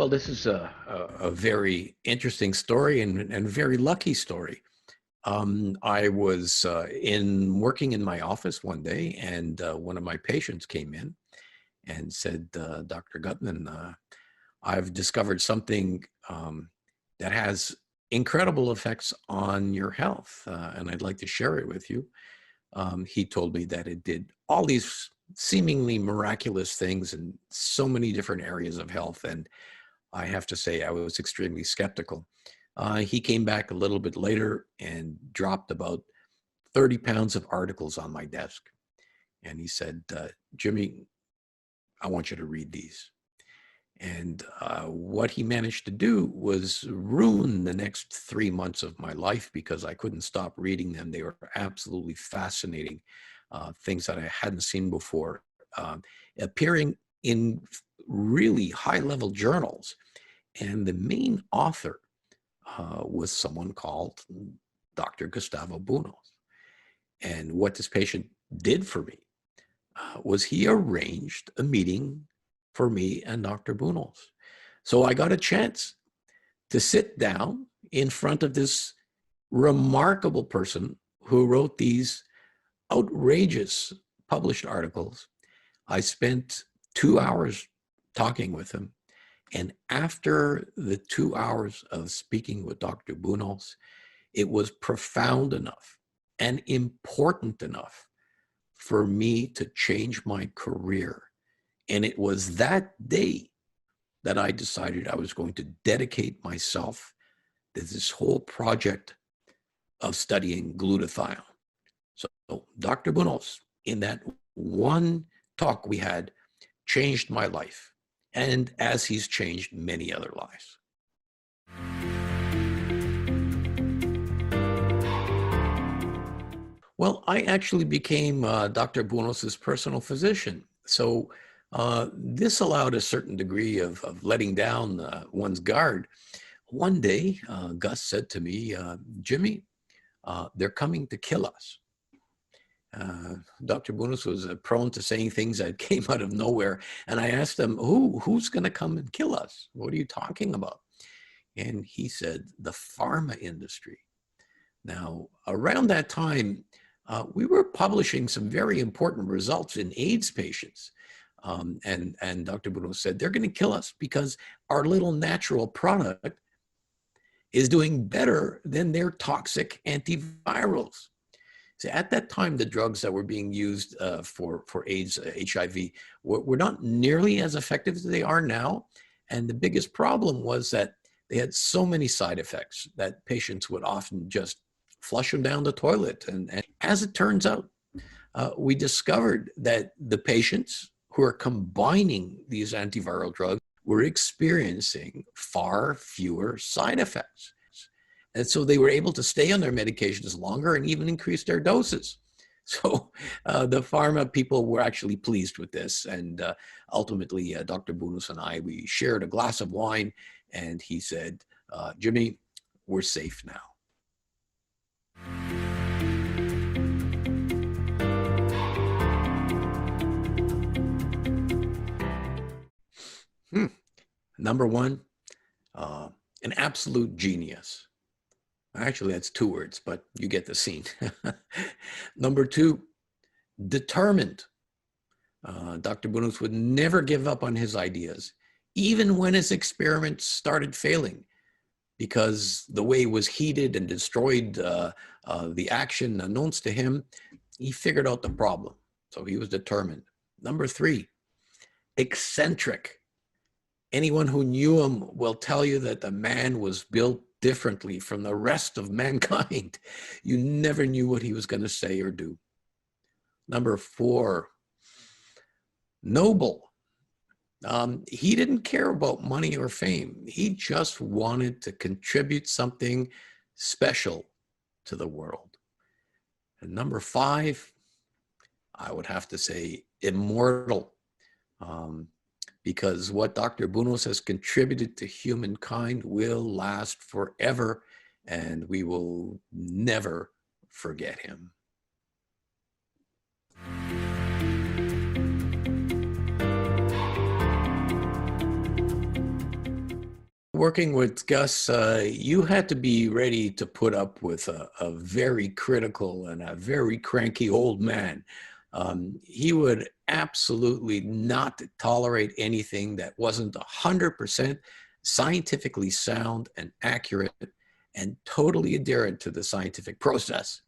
Well, this is a very interesting story and very lucky story. I was working in my office one day, and one of my patients came in and said, Dr. Gutman, I've discovered something that has incredible effects on your health, and I'd like to share it with you. He told me that it did all these seemingly miraculous things in so many different areas of health, and I have to say I was extremely skeptical. He came back a little bit later and dropped about 30 pounds of articles on my desk. And he said, Jimmy, I want you to read these. And what he managed to do was ruin the next 3 months of my life because I couldn't stop reading them. They were absolutely fascinating, things that I hadn't seen before, appearing in really high-level journals. And the main author was someone called Dr. Gustavo Bounouስ. And what this patient did for me was he arranged a meeting for me and Dr. Bounouss. So I got a chance to sit down in front of this remarkable person who wrote these outrageous published articles. I spent 2 hours talking with him. And after the 2 hours of speaking with Dr. Bounouss, it was profound enough and important enough for me to change my career. And it was that day that I decided I was going to dedicate myself to this whole project of studying glutathione. So Dr. Bounouss, in that one talk we had, changed my life, and as he's changed many other lives. Well, I actually became Dr. Bounouss's personal physician. So this allowed a certain degree of letting down one's guard. One day, Gus said to me, Jimmy, they're coming to kill us. Dr. Bounouss was prone to saying things that came out of nowhere. And I asked him, who's going to come and kill us? What are you talking about? And he said, the pharma industry. Now, around that time, we were publishing some very important results in AIDS patients. And Dr. Bounouss said, they're going to kill us because our little natural product is doing better than their toxic antivirals. So at that time, the drugs that were being used for AIDS, HIV, were not nearly as effective as they are now. And the biggest problem was that they had so many side effects that patients would often just flush them down the toilet. And as it turns out, we discovered that the patients who are combining these antiviral drugs were experiencing far fewer side effects. And so they were able to stay on their medications longer and even increase their doses. So the pharma people were actually pleased with this. And ultimately, Dr. Bounouss and I, we shared a glass of wine, and he said, Jimmy, we're safe now. Number one, an absolute genius. Actually, that's 2 words, but you get the scene. Number 2, determined. Dr. Bounouss would never give up on his ideas, even when his experiments started failing, because the way it was heated and destroyed the action announced to him. He figured out the problem, so he was determined. Number 3, eccentric. Anyone who knew him will tell you that the man was built differently from the rest of mankind. You never knew what he was going to say or do. Number 4, noble. He didn't care about money or fame. He just wanted to contribute something special to the world. And number 5, I would have to say immortal. Because what Dr. Bounouss has contributed to humankind will last forever, and we will never forget him. Working with Gus, you had to be ready to put up with a very critical and a very cranky old man. He would absolutely not tolerate anything that wasn't 100% scientifically sound and accurate and totally adherent to the scientific process.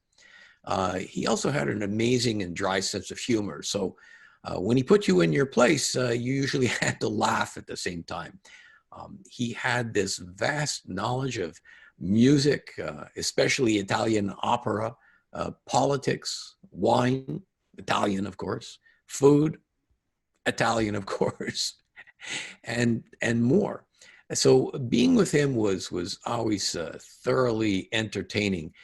He also had an amazing and dry sense of humor. So when he put you in your place, you usually had to laugh at the same time. He had this vast knowledge of music, especially Italian opera, politics, wine, Italian, of course, food, Italian, of course, and more. So being with him was always thoroughly entertaining.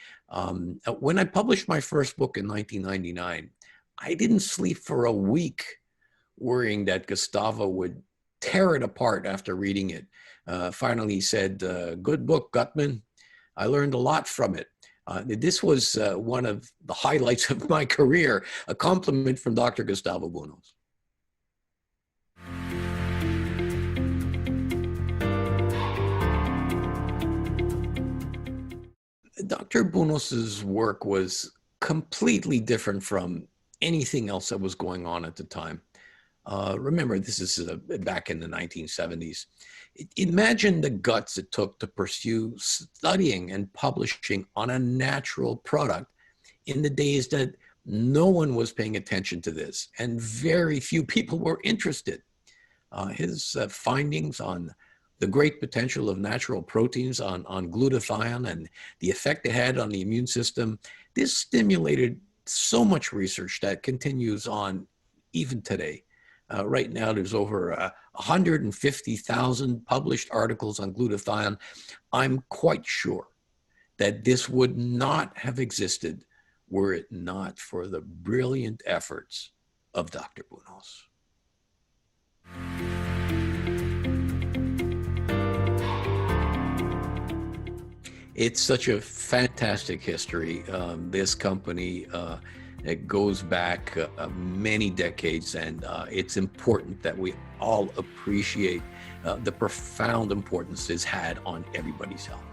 When I published my first book in 1999, I didn't sleep for a week worrying that Gustavo would tear it apart after reading it. Finally, he said, good book, Gutman. I learned a lot from it. This was one of the highlights of my career, a compliment from Dr. Gustavo Bounouስ. Dr. Bounou's work was completely different from anything else that was going on at the time. Remember, this is back in the 1970s. Imagine the guts it took to pursue studying and publishing on a natural product in the days that no one was paying attention to this and very few people were interested. His findings on the great potential of natural proteins on glutathione and the effect it had on the immune system, this stimulated so much research that continues on even today. Right now, there's over 150,000 published articles on glutathione. I'm quite sure that this would not have existed were it not for the brilliant efforts of Dr. Bounou's. It's such a fantastic history. This company, it goes back many decades, and it's important that we all appreciate the profound importance it's had on everybody's health.